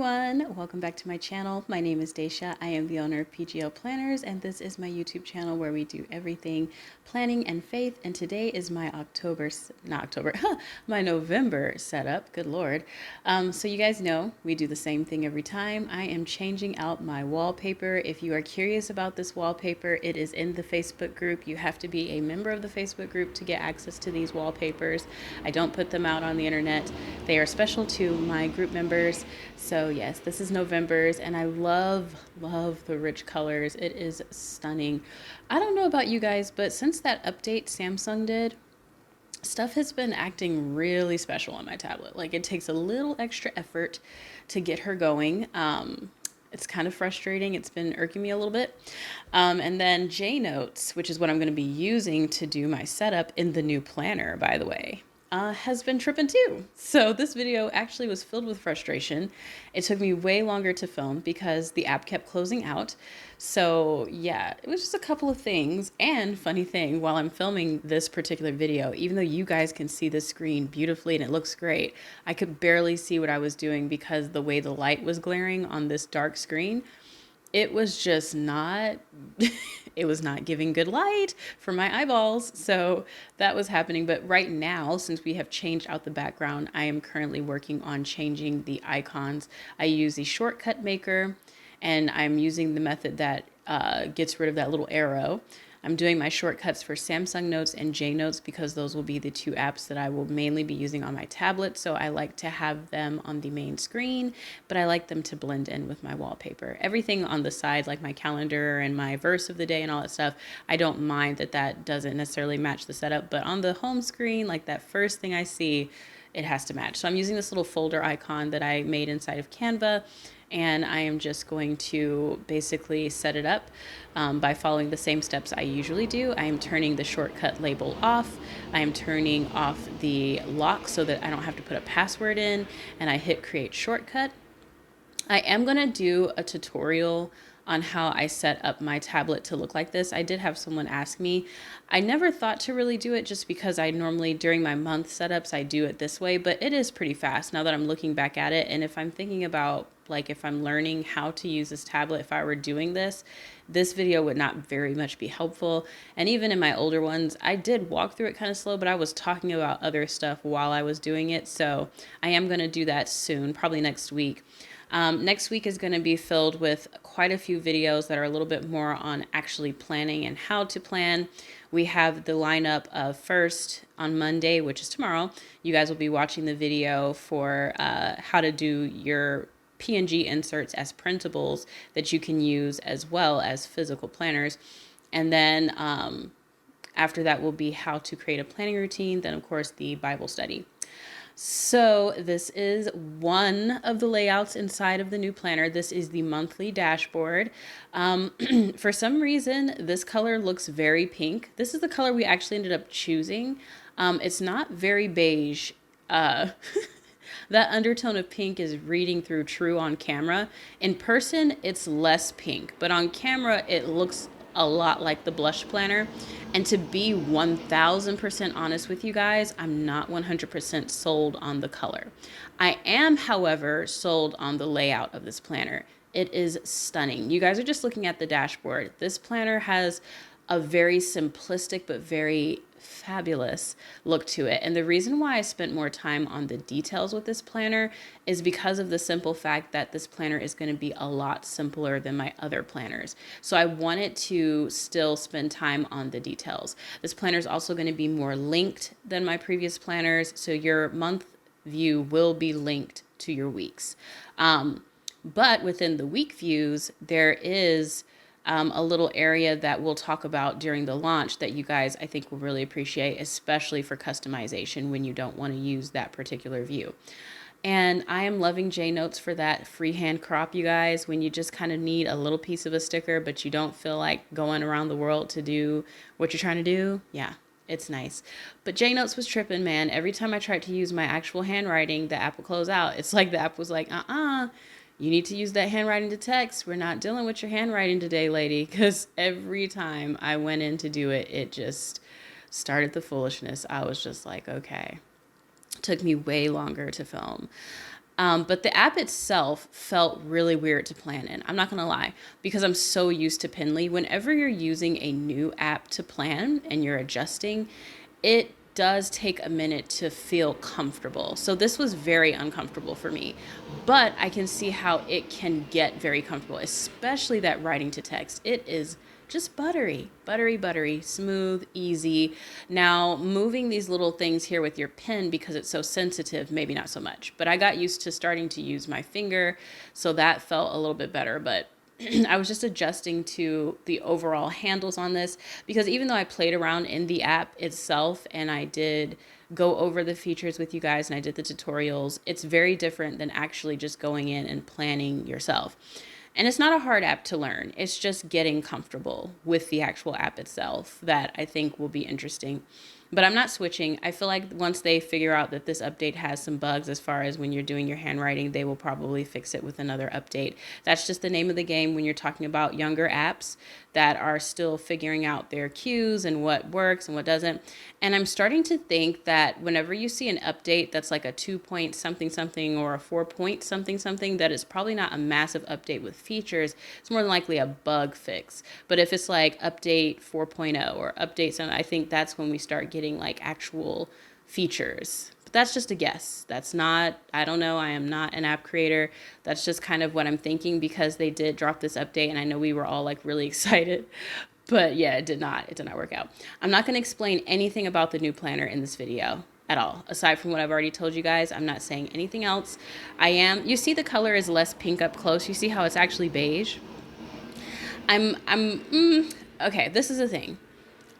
everyone, welcome back to my channel. My name is Daisha. I am the owner of PGL Planners, and this is my YouTube channel where we do everything planning and faith. And today is my my November setup. Good Lord. So you guys know we do the same thing every time. I am changing out my wallpaper. If you are curious about this wallpaper, it is in the Facebook group. You have to be a member of the Facebook group to get access to these wallpapers. I don't put them out on the internet. They are special to my group members. So yes, this is November's, and I love the rich colors. It is stunning. I don't know about you guys, but since that update Samsung did, stuff has been acting really special on my tablet. Like, it takes a little extra effort to get her going. It's kind of frustrating. It's been irking me a little bit. And then JNotes, which is what I'm going to be using to do my setup in the new planner, by the way, has been tripping too. So this video actually was filled with frustration. It took me way longer to film because the app kept closing out. So yeah, it was just a couple of things. And funny thing, while I'm filming this particular video, even though you guys can see the screen beautifully and it looks great, I could barely see what I was doing because the way the light was glaring on this dark screen, it was just not, it was not giving good light for my eyeballs. So that was happening. But right now, since we have changed out the background, I am currently working on changing the icons. I use the shortcut maker, and I'm using the method that gets rid of that little arrow. I'm doing my shortcuts for Samsung Notes and JNotes because those will be the two apps that I will mainly be using on my tablet. So I like to have them on the main screen, but I like them to blend in with my wallpaper. Everything on the side, like my calendar and my verse of the day and all that stuff, I don't mind that doesn't necessarily match the setup, but on the home screen, like that first thing I see, it has to match. So I'm using this little folder icon that I made inside of Canva, and I am just going to basically set it up by following the same steps I usually do. I am turning the shortcut label off. I am turning off the lock so that I don't have to put a password in, and I hit create shortcut. I am going to do a tutorial on how I set up my tablet to look like this. I did have someone ask me. I never thought to really do it just because I normally, during my month setups, I do it this way, but it is pretty fast now that I'm looking back at it. And if I'm thinking about, like, if I'm learning how to use this tablet, if I were doing this video would not very much be helpful. And even in my older ones, I did walk through it kind of slow, but I was talking about other stuff while I was doing it. So I am going to do that soon, probably next week. Next week is going to be filled with quite a few videos that are a little bit more on actually planning and how to plan. We have the lineup of first on Monday, which is tomorrow. You guys will be watching the video for how to do your PNG inserts as printables that you can use as well as physical planners. And then after that will be how to create a planning routine. Then, of course, the Bible study. So this is one of the layouts inside of the new planner. This is the monthly dashboard. For some reason, this color looks very pink. This is the color we actually ended up choosing. It's not very beige. That undertone of pink is reading through true on camera. In person, it's less pink, but on camera, it looks a lot like the blush planner. And to be 1000% honest with you guys, I'm not 100% sold on the color. I am, however, sold on the layout of this planner. It is stunning. You guys are just looking at the dashboard. This planner has a very simplistic but very fabulous look to it. And the reason why I spent more time on the details with this planner is because of the simple fact that this planner is going to be a lot simpler than my other planners. So I wanted to still spend time on the details. This planner is also going to be more linked than my previous planners. So your month view will be linked to your weeks. But within the week views, there is a little area that we'll talk about during the launch that you guys, I think, will really appreciate, especially for customization when you don't want to use that particular view. And I am loving JNotes for that freehand crop, you guys, when you just kind of need a little piece of a sticker, but you don't feel like going around the world to do what you're trying to do. Yeah, it's nice. But JNotes was tripping, man. Every time I tried to use my actual handwriting, the app would close out. It's like the app was like, you need to use that handwriting to text. We're not dealing with your handwriting today, lady. Because every time I went in to do it, it just started the foolishness. I was just like, okay. Took me way longer to film. But the app itself felt really weird to plan in. I'm not going to lie, because I'm so used to Pinly. Whenever you're using a new app to plan and you're adjusting, it does take a minute to feel comfortable. So this was very uncomfortable for me, but I can see how it can get very comfortable, especially that writing to text. It is just buttery, buttery, buttery, smooth, easy. Now, moving these little things here with your pen because it's so sensitive, maybe not so much. But I got used to starting to use my finger, so that felt a little bit better. But I was just adjusting to the overall handles on this because even though I played around in the app itself and I did go over the features with you guys and I did the tutorials, it's very different than actually just going in and planning yourself. And it's not a hard app to learn. It's just getting comfortable with the actual app itself that I think will be interesting. But I'm not switching. I feel like once they figure out that this update has some bugs as far as when you're doing your handwriting, they will probably fix it with another update. That's just the name of the game when you're talking about younger apps that are still figuring out their cues and what works and what doesn't. And I'm starting to think that whenever you see an update that's like a 2 point something something or a 4 point something something, that is probably not a massive update with features. It's more than likely a bug fix. But if it's like update 4.0 or update something, I think that's when we start getting like actual features. But that's just a guess. That's not, I don't know. I am not an app creator. That's just kind of what I'm thinking because they did drop this update and I know we were all like really excited. But yeah, it did not work out. I'm not going to explain anything about the new planner in this video at all. Aside from what I've already told you guys, I'm not saying anything else. You see the color is less pink up close. You see how it's actually beige? Okay, this is the thing.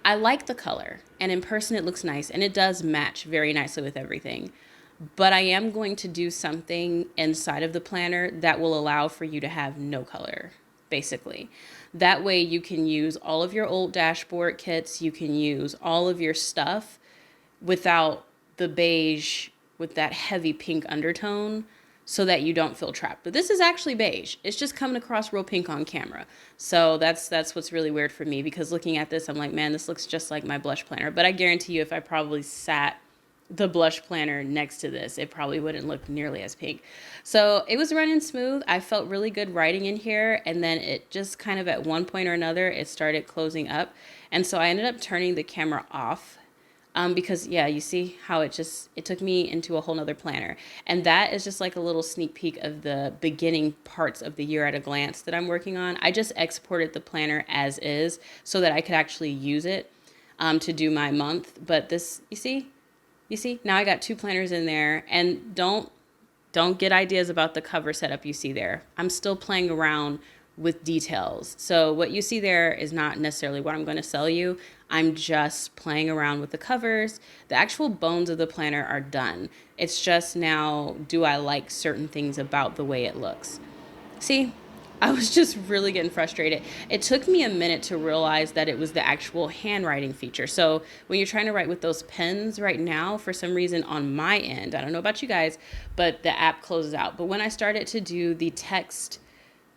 I like the color and in person it looks nice and it does match very nicely with everything. But I am going to do something inside of the planner that will allow for you to have no color, basically. That way you can use all of your old dashboard kits. You can use all of your stuff without the beige with that heavy pink undertone so that you don't feel trapped. But this is actually beige. It's just coming across real pink on camera. So that's what's really weird for me because looking at this, I'm like, man, this looks just like my blush planner. But I guarantee you if I probably sat the blush planner next to this, it probably wouldn't look nearly as pink. So it was running smooth. I felt really good writing in here. And then it just kind of at one point or another, it started closing up. And so I ended up turning the camera off because yeah, you see how it took me into a whole nother planner. And that is just like a little sneak peek of the beginning parts of the year at a glance that I'm working on. I just exported the planner as is so that I could actually use it to do my month. But this, you see, now I got 2 planners in there and don't get ideas about the cover setup you see there. I'm still playing around with details. So what you see there is not necessarily what I'm going to sell you. I'm just playing around with the covers. The actual bones of the planner are done. It's just now, do I like certain things about the way it looks? See, I was just really getting frustrated. It took me a minute to realize that it was the actual handwriting feature. So when you're trying to write with those pens right now, for some reason on my end, I don't know about you guys, but the app closes out. But when I started to do the text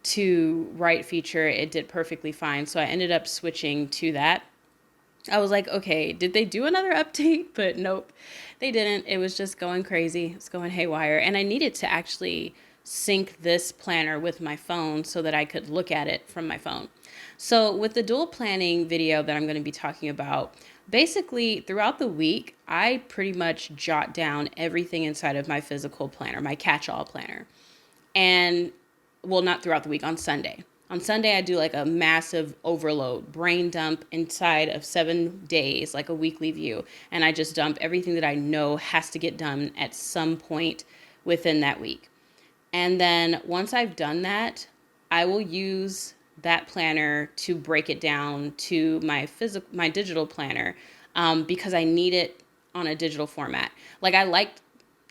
to write feature, it did perfectly fine. So I ended up switching to that. I was like, okay, did they do another update? But nope, they didn't. It was just going crazy. It's going haywire. And I needed to actually sync this planner with my phone so that I could look at it from my phone. So with the dual planning video that I'm going to be talking about, basically throughout the week, I pretty much jot down everything inside of my physical planner, my catch-all planner. And well, not throughout the week, on Sunday. On Sunday, I do like a massive overload brain dump inside of 7 days, like a weekly view. And I just dump everything that I know has to get done at some point within that week. And then once I've done that, I will use that planner to break it down to my digital planner because I need it on a digital format. Like I liked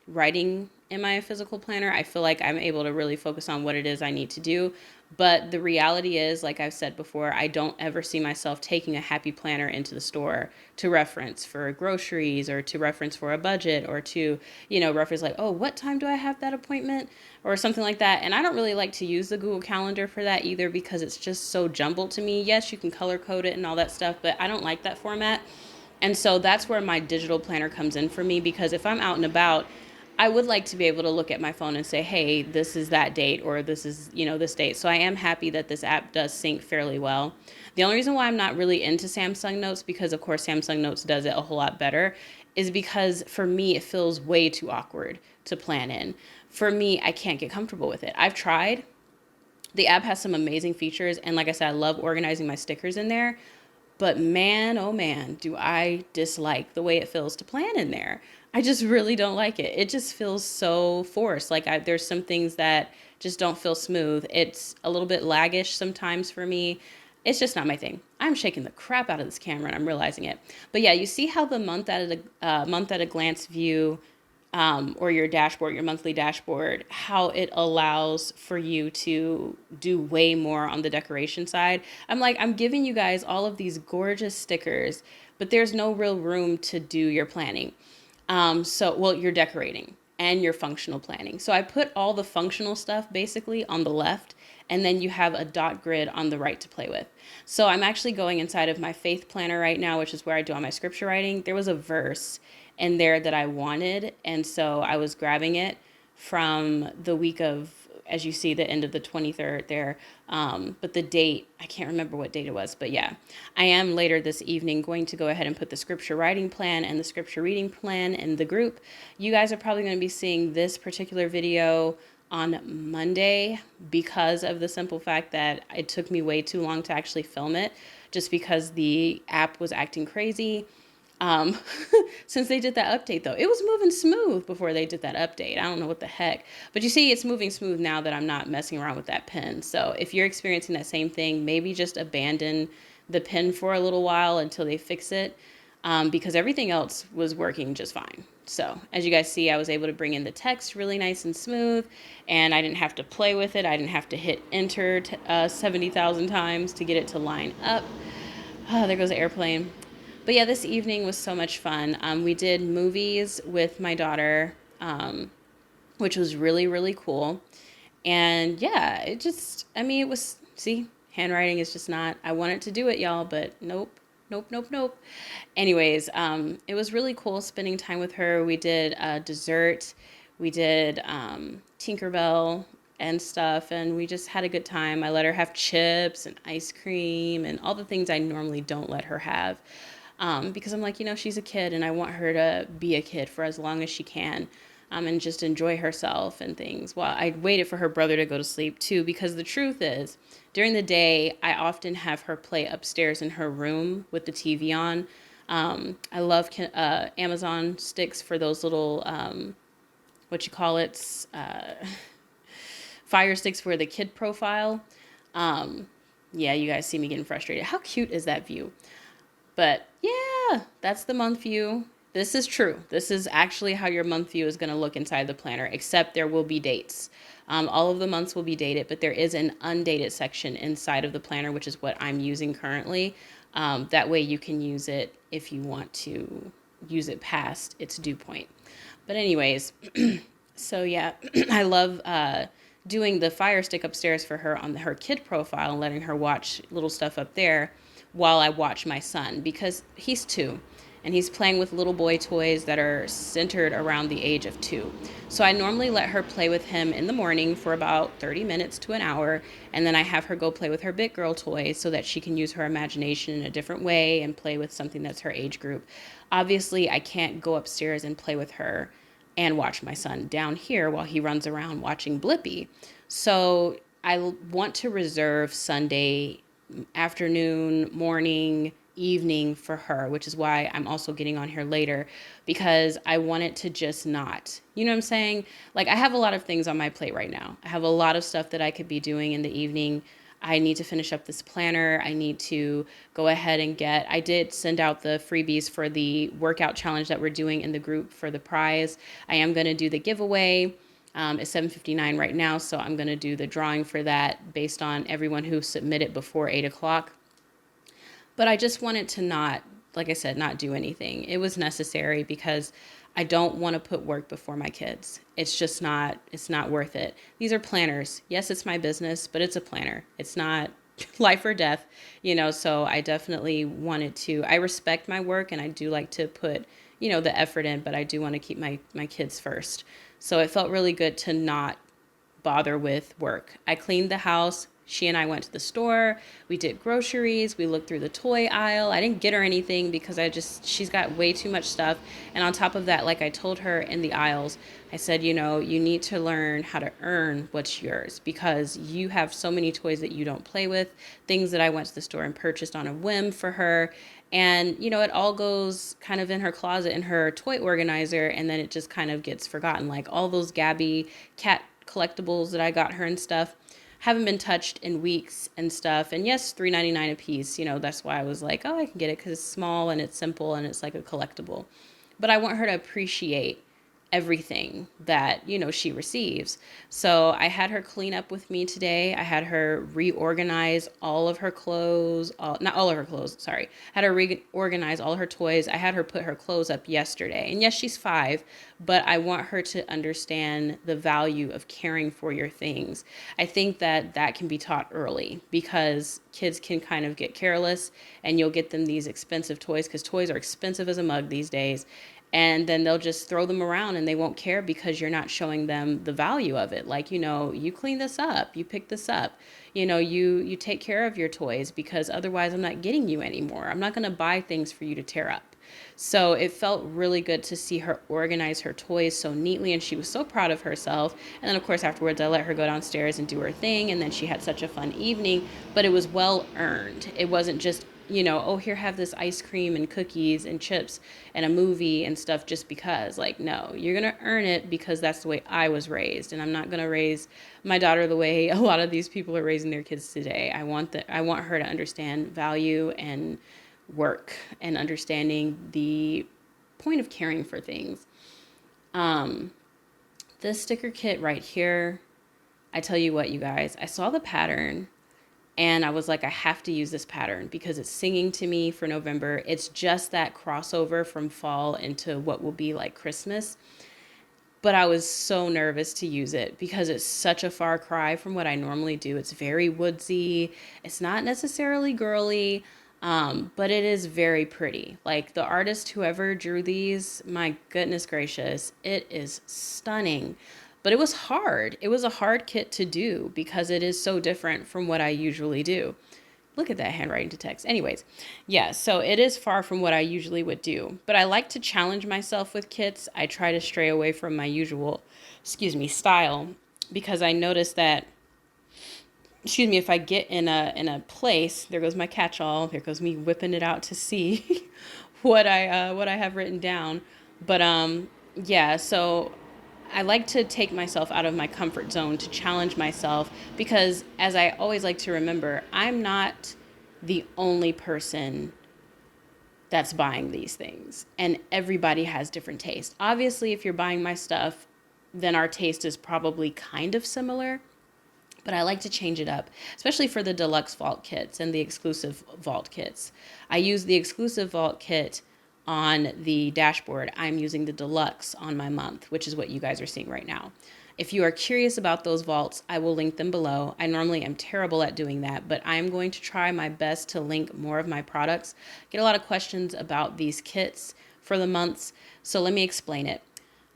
writing in my physical planner. I feel like I'm able to really focus on what it is I need to do. But the reality is, like I've said before, I don't ever see myself taking a happy planner into the store to reference for groceries or to reference for a budget or to, reference like, oh, what time do I have that appointment or something like that. And I don't really like to use the Google Calendar for that either because it's just so jumbled to me. Yes, you can color code it and all that stuff, but I don't like that format. And so that's where my digital planner comes in for me because if I'm out and about, I would like to be able to look at my phone and say, hey, this is that date, or this is, this date. So I am happy that this app does sync fairly well. The only reason why I'm not really into Samsung Notes, because of course Samsung Notes does it a whole lot better, is because for me, it feels way too awkward to plan in. For me, I can't get comfortable with it. I've tried. The app has some amazing features. And like I said, I love organizing my stickers in there. But man, oh man, do I dislike the way it feels to plan in there. I just really don't like it. It just feels so forced. Like there's some things that just don't feel smooth. It's a little bit laggish sometimes for me. It's just not my thing. I'm shaking the crap out of this camera and I'm realizing it. But yeah, you see how the month at a glance view, or your dashboard, your monthly dashboard, how it allows for you to do way more on the decoration side. I'm giving you guys all of these gorgeous stickers, but there's no real room to do your planning. You're decorating and your functional planning. So I put all the functional stuff basically on the left, and then you have a dot grid on the right to play with. So I'm actually going inside of my faith planner right now, which is where I do all my scripture writing. There was a verse in there that I wanted, and so I was grabbing it from the week of, as you see, the end of the 23rd there. But the date, I can't remember what date it was, but yeah, I am later this evening going to go ahead and put the scripture writing plan and the scripture reading plan in the group. You guys are probably going to be seeing this particular video on Monday because of the simple fact that it took me way too long to actually film it, just because the app was acting crazy. Um, since they did that update, though, it was moving smooth before they did that update. I don't know what the heck, but you see, it's moving smooth now that I'm not messing around with that pen. So if you're experiencing that same thing, maybe just abandon the pen for a little while until they fix it, because everything else was working just fine. So as you guys see, I was able to bring in the text really nice and smooth, and I didn't have to play with it. I didn't have to hit enter 70,000 times to get it to line up. Oh, there goes the airplane. But yeah, this evening was so much fun. We did movies with my daughter, which was really, really cool. And yeah, it was, see, handwriting is just not, I wanted to do it, y'all, but nope, nope, nope, nope. Anyways, it was really cool spending time with her. We did dessert, we did Tinkerbell and stuff, and we just had a good time. I let her have chips and ice cream and all the things I normally don't let her have. Because I'm like, she's a kid and I want her to be a kid for as long as she can, and just enjoy herself and things. Well, I waited for her brother to go to sleep too, because the truth is, during the day, I often have her play upstairs in her room with the TV on. I love Amazon sticks for those little, fire sticks for the kid profile. Yeah, you guys see me getting frustrated. How cute is that view? But yeah, that's the month view. This is true. This is actually how your month view is going to look inside the planner, except there will be dates. All of the months will be dated, but there is an undated section inside of the planner, which is what I'm using currently. That way you can use it if you want to use it past its due point. But anyways, so yeah, I love doing the Fire Stick upstairs for her on her kid profile and letting her watch little stuff up there while I watch my son, because he's 2 and he's playing with little boy toys that are centered around the age of 2. So I normally let her play with him in the morning for about 30 minutes to an hour, and then I have her go play with her big girl toys so that she can use her imagination in a different way and play with something that's her age group. Obviously, I can't go upstairs and play with her and watch my son down here while he runs around watching Blippi. So I want to reserve Sunday afternoon, morning, evening for her, which is why I'm also getting on here later, because I want it to just not, you know what I'm saying? Like, I have a lot of things on my plate right now. I have a lot of stuff that I could be doing in the evening. I need to finish up this planner. I need to go ahead and I did send out the freebies for the workout challenge that we're doing in the group for the prize. I am going to do the giveaway. It's 7:59 right now, so I'm going to do the drawing for that based on everyone who submitted before 8 o'clock. But I just wanted to not, like I said, not do anything. It was necessary because I don't want to put work before my kids. It's not worth it. These are planners. Yes, it's my business, but it's a planner. It's not life or death, so I definitely I respect my work and I do like to put, the effort in, but I do want to keep my kids first. So it felt really good to not bother with work. I cleaned the house. She and I went to the store. We did groceries. We looked through the toy aisle. I didn't get her anything because she's got way too much stuff. And on top of that, like I told her in the aisles, I said, you need to learn how to earn what's yours because you have so many toys that you don't play with, things that I went to the store and purchased on a whim for her. And, it all goes kind of in her closet in her toy organizer. And then it just kind of gets forgotten. Like all those Gabby cat collectibles that I got her and stuff haven't been touched in weeks and stuff. And yes, $3.99 a piece. That's why I was like, oh, I can get it because it's small and it's simple and it's like a collectible. But I want her to appreciate everything that she receives. So I had her clean up with me today. I had her reorganize all of her clothes, not all of her clothes, sorry. I had her reorganize all her toys. I had her put her clothes up yesterday. And yes, she's 5, but I want her to understand the value of caring for your things. I think that can be taught early because kids can kind of get careless and you'll get them these expensive toys because toys are expensive as a mug these days. And then they'll just throw them around and they won't care because you're not showing them the value of it. Like, you clean this up, you pick this up, you take care of your toys because otherwise I'm not getting you anymore. I'm not going to buy things for you to tear up. So it felt really good to see her organize her toys so neatly and she was so proud of herself. And then of course afterwards I let her go downstairs and do her thing and then she had such a fun evening, but it was well earned. It wasn't just oh, here, have this ice cream and cookies and chips and a movie and stuff just because. Like, no, you're going to earn it because that's the way I was raised. And I'm not going to raise my daughter the way a lot of these people are raising their kids today. I want her to understand value and work and understanding the point of caring for things. This sticker kit right here, I tell you what, you guys, I saw the pattern and I was like, I have to use this pattern because it's singing to me for November. It's just that crossover from fall into what will be like Christmas. But I was so nervous to use it because it's such a far cry from what I normally do. It's very woodsy. It's not necessarily girly, but it is very pretty. Like the artist, whoever drew these, my goodness gracious, it is stunning. But it was hard. It was a hard kit to do because it is so different from what I usually do. Look at that handwriting to text. Anyways, yeah, so it is far from what I usually would do. But I like to challenge myself with kits. I try to stray away from my usual, style because I notice that, if I get in a place, there goes my catch-all. There goes me whipping it out to see what I have written down. But yeah, so I like to take myself out of my comfort zone to challenge myself because, as I always like to remember, I'm not the only person that's buying these things. And everybody has different tastes. Obviously, if you're buying my stuff, then our taste is probably kind of similar. But I like to change it up, especially for the deluxe vault kits and the exclusive vault kits. I use the exclusive vault kit on the dashboard. I'm using the deluxe on my month, which is what you guys are seeing right now. If you are curious about those vaults, I will link them below. I normally am terrible at doing that, but I'm going to try my best to link more of my products. Get a lot of questions about these kits for the months, so let me explain it.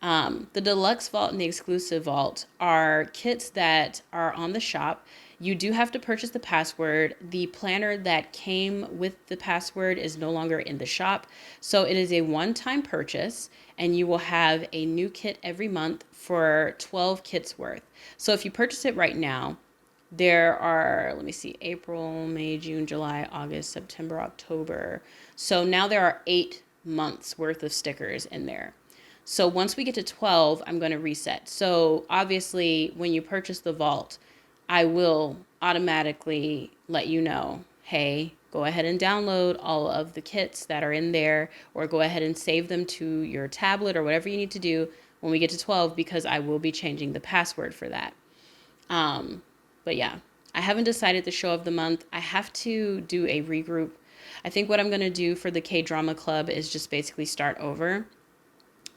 The deluxe vault and the exclusive vault are kits that are on the shop. You do have to purchase the password. The planner that came with the password is no longer in the shop. So it is a one-time purchase and you will have a new kit every month for 12 kits worth. So if you purchase it right now, there are, let me see, April, May, June, July, August, September, October. So now there are 8 months worth of stickers in there. So once we get to 12, I'm going to reset. So obviously when you purchase the vault, I will automatically let you know, hey, go ahead and download all of the kits that are in there, or go ahead and save them to your tablet or whatever you need to do when we get to 12, because I will be changing the password for that. But yeah, I haven't decided the show of the month. I have to do a regroup. I think what I'm going to do for the K-drama club is just basically start over,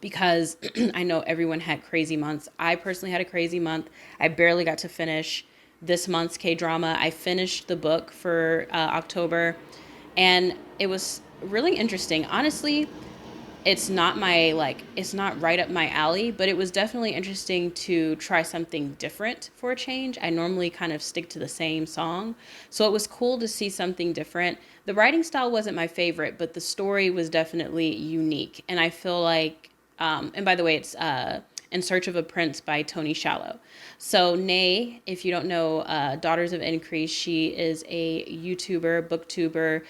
because I know everyone had crazy months. I personally had a crazy month. I barely got to finish this month's K-drama. I finished the book for October, and it was really interesting. Honestly, It's not my like it's not right up my alley, but it was definitely interesting to try something different for a change. I normally kind of stick to the same song, so it was cool to see something different. The writing style wasn't my favorite, but the story was definitely unique, and I feel like and by the way, it's In Search of a Prince by Tony Shallow. So, Nay, if you don't know, Daughters of Increase, she is a YouTuber, booktuber,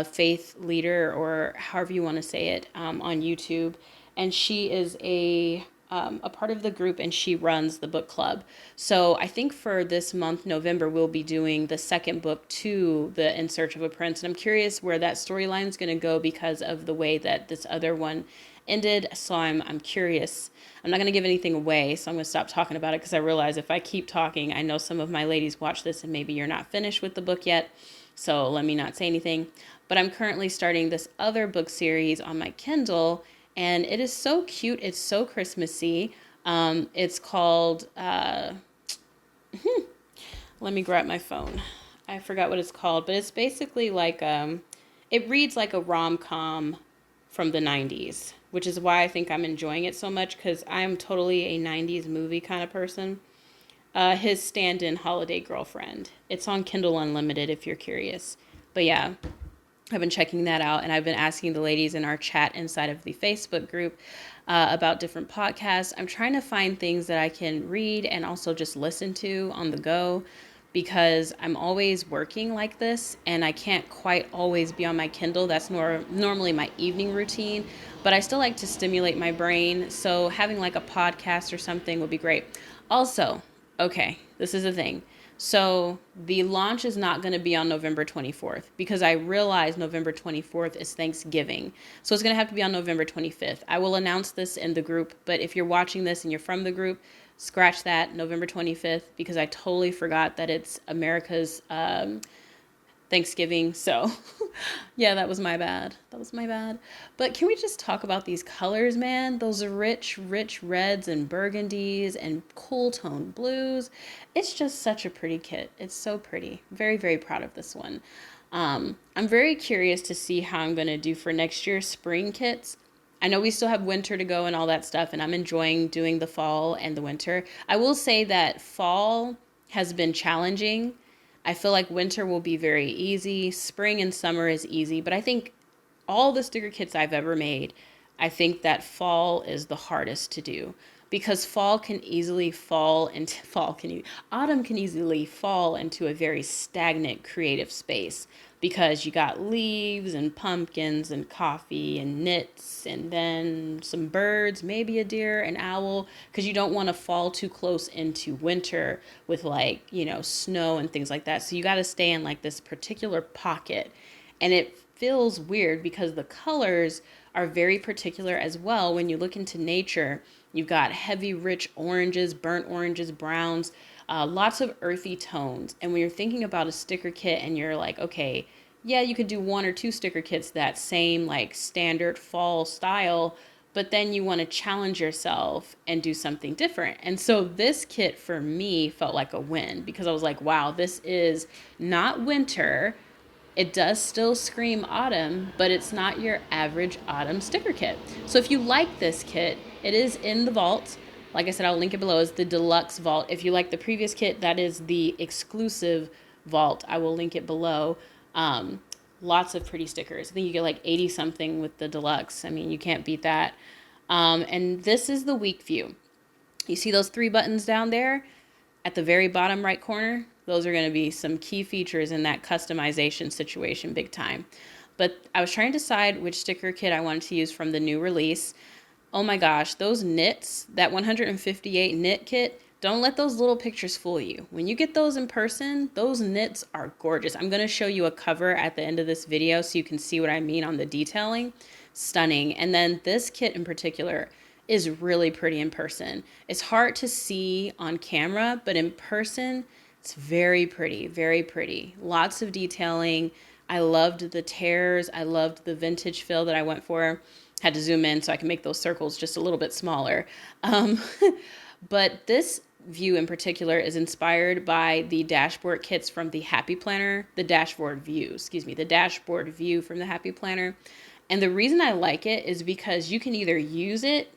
faith leader, or however you want to say it, on YouTube. And she is a part of the group, and she runs the book club. So I think for this month, November, we'll be doing the second book to the In Search of a Prince. And I'm curious where that storyline is going to go because of the way that this other one ended. So I'm curious. I'm not going to give anything away, so I'm going to stop talking about it because I realize if I keep talking, I know some of my ladies watch this and maybe you're not finished with the book yet. So let me not say anything. But I'm currently starting this other book series on my Kindle, and it is so cute. It's so Christmassy. It's called, let me grab my phone. I forgot what it's called, but it's basically like, it reads like a rom-com from the 90s, which is why I think I'm enjoying it so much because I'm totally a 90s movie kind of person. His stand-in holiday girlfriend. It's on Kindle Unlimited if you're curious. But yeah, I've been checking that out, and I've been asking the ladies in our chat inside of the Facebook group about different podcasts. I'm trying to find things that I can read and also just listen to on the go because I'm always working like this and I can't quite always be on my Kindle. That's normally my evening routine, but I still like to stimulate my brain. So having like a podcast or something would be great. Also, okay, this is the thing. So the launch is not going to be on November 24th because I realize November 24th is Thanksgiving. So it's going to have to be on November 25th. I will announce this in the group, but if you're watching this and you're from the group, scratch that November 25th because I totally forgot that it's America's Thanksgiving. So yeah, that was my bad. That was my bad. But can we just talk about these colors, man? Those rich, rich reds and burgundies and cool tone blues. It's just such a pretty kit. It's so pretty. Very, very proud of this one. I'm very curious to see how I'm going to do for next year's spring kits. I know we still have winter to go and all that stuff, and I'm enjoying doing the fall and the winter. I will say that fall has been challenging. I feel like winter will be very easy. Spring and summer is easy, but I think all the sticker kits I've ever made, I think that fall is the hardest to do because fall can easily fall into autumn can easily fall into a very stagnant creative space because you got leaves and pumpkins and coffee and knits and then some birds, maybe a deer, an owl, because you don't want to fall too close into winter with like, snow and things like that. So you got to stay in like this particular pocket. And it feels weird because the colors are very particular as well. When you look into nature, you've got heavy, rich oranges, burnt oranges, browns, lots of earthy tones. And when you're thinking about a sticker kit and you're like, okay, yeah, you could do one or two sticker kits that same like standard fall style, but then you want to challenge yourself and do something different. And so this kit for me felt like a win because I was like, wow, this is not winter. It does still scream autumn, but it's not your average autumn sticker kit. So if you like this kit, it is in the vault. Like I said, I'll link it below. It's the Deluxe vault. If you like the previous kit, that is the exclusive vault. I will link it below. Lots of pretty stickers. I think you get like 80 something with the Deluxe. I mean, you can't beat that. And this is the week view. You see those 3 buttons down there at the very bottom right corner? Those are going to be some key features in that customization situation big time. But I was trying to decide which sticker kit I wanted to use from the new release. Oh my gosh, those knits, that 158 knit kit, don't let those little pictures fool you. When you get those in person, those knits are gorgeous. I'm going to show you a cover at the end of this video so you can see what I mean on the detailing. Stunning. And then this kit in particular is really pretty in person. It's hard to see on camera, but in person, it's very pretty, very pretty. Lots of detailing. I loved the tears. I loved the vintage feel that I went for. Had to zoom in so I can make those circles just a little bit smaller. But this view in particular is inspired by the dashboard kits from the Happy Planner, the dashboard view from the Happy Planner. And the reason I like it is because you can either use it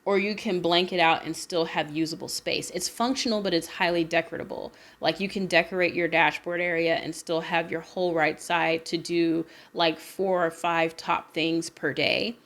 or you can blank it out and still have usable space. It's functional, but it's highly decoratable. Like you can decorate your dashboard area and still have your whole right side to do like 4 or 5 top things per day,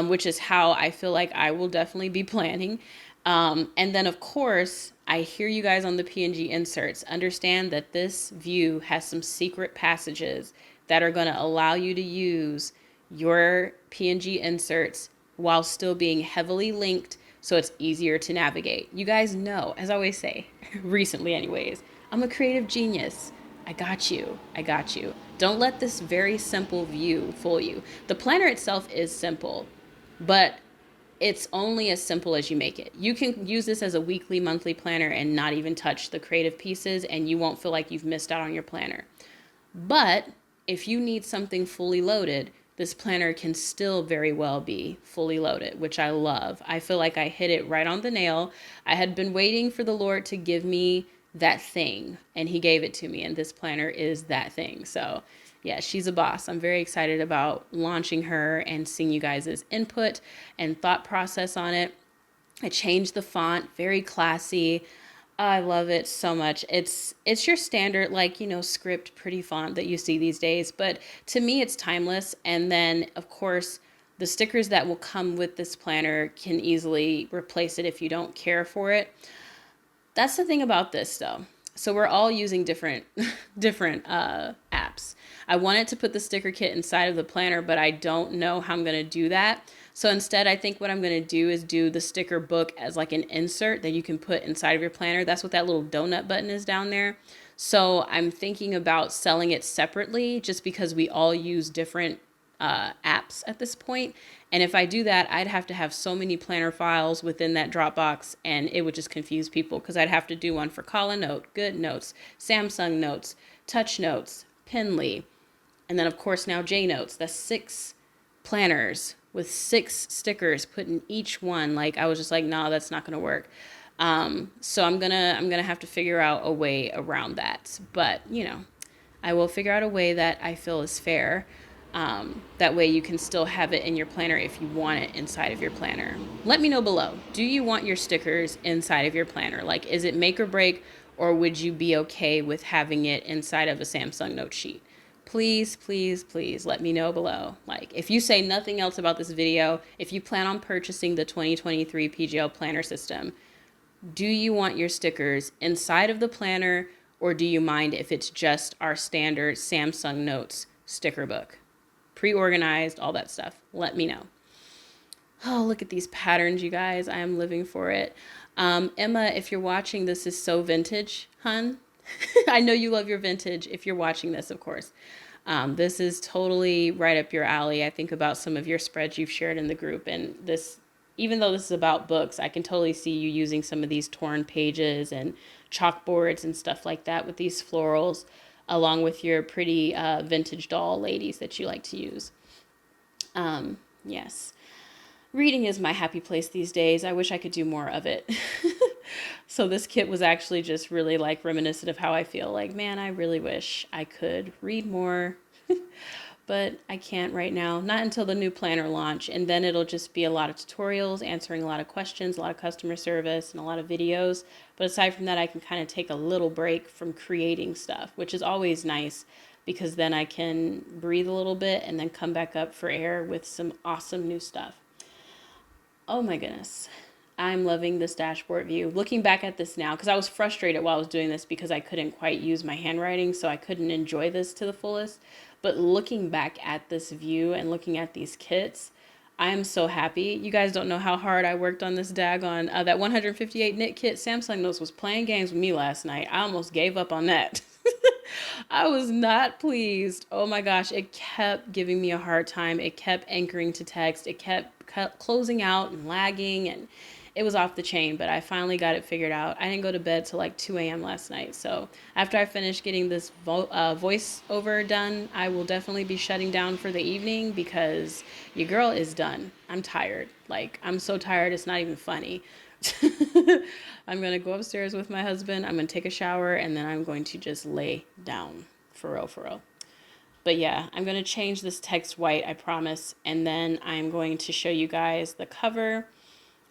which is how I feel like I will definitely be planning. And then, of course, I hear you guys on the PNG inserts. Understand that this view has some secret passages that are going to allow you to use your PNG inserts while still being heavily linked so it's easier to navigate. You guys know, as I always say, recently anyways, I'm a creative genius. I got you. I got you. Don't let this very simple view fool you. The planner itself is simple, but it's only as simple as you make it. You can use this as a weekly, monthly planner and not even touch the creative pieces, and you won't feel like you've missed out on your planner. But if you need something fully loaded, this planner can still very well be fully loaded, which I love. I feel like I hit it right on the nail. I had been waiting for the Lord to give me that thing, and he gave it to me, and this planner is that thing. So yeah, she's a boss. I'm very excited about launching her and seeing you guys' input and thought process on it. I changed the font, very classy. I love it so much. It's your standard, like, script pretty font that you see these days, but to me it's timeless. And then of course the stickers that will come with this planner can easily replace it if you don't care for it. That's the thing about this though. So we're all using different different apps. I wanted to put the sticker kit inside of the planner, but I don't know how I'm going to do that. So instead, I think what I'm going to do is do the sticker book as like an insert that you can put inside of your planner. That's what that little donut button is down there. So I'm thinking about selling it separately just because we all use different apps at this point. And if I do that, I'd have to have so many planner files within that Dropbox, and it would just confuse people because I'd have to do one for CollinNote, GoodNotes, Samsung Notes, TouchNotes, Penly, and then of course now JNotes. That's 6 planners with 6 stickers put in each one. Like I was just like, no, that's not gonna work. So I'm gonna have to figure out a way around that. But I will figure out a way that I feel is fair. That way you can still have it in your planner if you want it inside of your planner. Let me know below. Do you want your stickers inside of your planner? Like, is it make or break, or would you be okay with having it inside of a Samsung note sheet? Please, please, please let me know below. Like, if you say nothing else about this video, if you plan on purchasing the 2023 PGL planner system, do you want your stickers inside of the planner, or do you mind if it's just our standard Samsung Notes sticker book? Pre-organized, all that stuff. Let me know. Oh, look at these patterns, you guys. I am living for it. Emma, if you're watching, this is so vintage, hun. I know you love your vintage if you're watching this, of course. This is totally right up your alley. I think about some of your spreads you've shared in the group, and this, even though this is about books, I can totally see you using some of these torn pages and chalkboards and stuff like that with these florals, along with your pretty vintage doll ladies that you like to use. Yes. Reading is my happy place these days. I wish I could do more of it. So this kit was actually just really like reminiscent of how I feel. Like, man, I really wish I could read more, but I can't right now. Not until the new planner launch. And then it'll just be a lot of tutorials, answering a lot of questions, a lot of customer service, and a lot of videos. But aside from that, I can kind of take a little break from creating stuff, which is always nice because then I can breathe a little bit and then come back up for air with some awesome new stuff. Oh my goodness. I'm loving this dashboard view. Looking back at this now, because I was frustrated while I was doing this because I couldn't quite use my handwriting, so I couldn't enjoy this to the fullest. But looking back at this view and looking at these kits, I am so happy. You guys don't know how hard I worked on this daggone, that 158 knit kit. Samsung Notes was playing games with me last night. I almost gave up on that. I was not pleased. Oh my gosh, it kept giving me a hard time. It kept anchoring to text. It kept closing out and lagging, and it was off the chain, but I finally got it figured out. I didn't go to bed till like 2 a.m. last night. So after I finish getting this voiceover done, I will definitely be shutting down for the evening because your girl is done. I'm tired. Like, I'm so tired, it's not even funny. I'm going to go upstairs with my husband. I'm going to take a shower, and then I'm going to just lay down for real, for real. But yeah, I'm going to change this text white, I promise. And then I'm going to show you guys the cover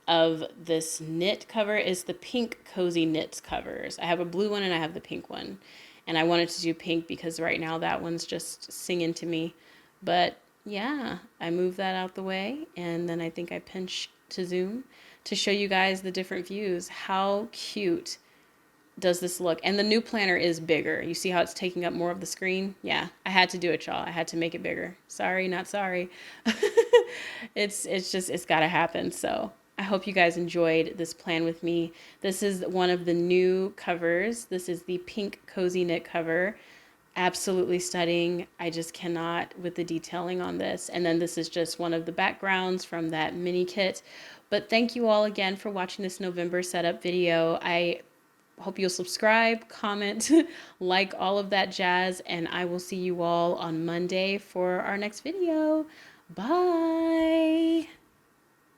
of this knit cover. Is the pink cozy knits covers. I have a blue one and I have the pink one. And I wanted to do pink because right now that one's just singing to me. But yeah, I move that out the way. And then I think I pinch to zoom to show you guys the different views. How cute does this look? And the new planner is bigger. You see how it's taking up more of the screen? Yeah, I had to do it, y'all. I had to make it bigger. Sorry, not sorry. It's got to happen. So I hope you guys enjoyed this plan with me. This is one of the new covers. This is the pink cozy knit cover. Absolutely stunning. I just cannot with the detailing on this. And then this is just one of the backgrounds from that mini kit. But thank you all again for watching this November setup video. I hope you'll subscribe, comment, like all of that jazz, and I will see you all on Monday for our next video. Bye.